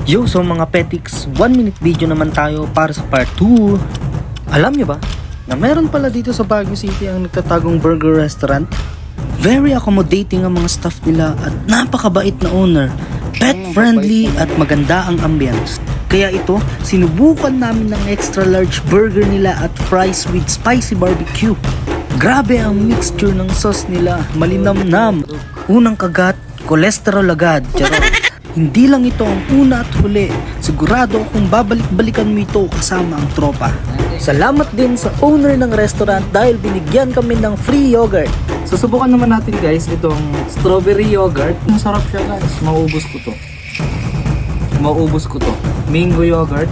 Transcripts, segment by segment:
Yo, so mga petics, 1 minute video naman tayo para sa part 2. Alam niyo ba na meron pala dito sa Baguio City ang nagtatagong burger restaurant? Very accommodating ang mga staff nila at napakabait na owner. Pet friendly at maganda ang ambience. Kaya ito, sinubukan namin ng extra large burger nila at fries with spicy barbecue. Grabe ang mixture ng sauce nila, malinamnam. Unang kagat, cholesterol agad. Charot. Hindi lang ito ang una at huli. Sigurado akong babalik-balikan mo ito kasama ang tropa. Salamat din sa owner ng restaurant dahil binigyan kami ng free yogurt. Susubukan naman natin guys itong strawberry yogurt. Ang sarap siya guys. Mauubos ko to. Mango yogurt.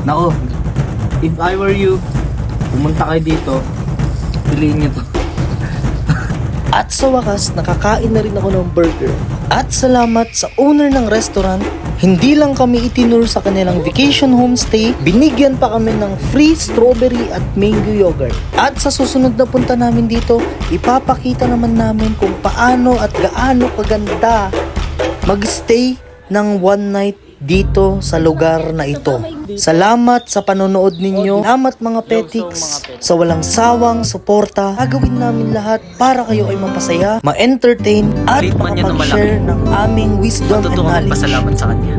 Nako, if I were you, pumunta kayo dito, piliin nyo to. At sa wakas, nakakain na rin ako ng burger. At salamat sa owner ng restaurant, hindi lang kami itinur sa kanilang vacation homestay, binigyan pa kami ng free strawberry at mango yogurt. At sa susunod na punta namin dito, ipapakita naman namin kung paano at gaano kaganda mag-stay ng one night dito sa lugar na ito. Salamat sa panonood ninyo. Salamat mga petics sa walang sawang suporta. Gagawin namin lahat para kayo ay mapasaya, ma-entertain at makapag-share ng aming wisdom and knowledge. Pasalamat sa kanya.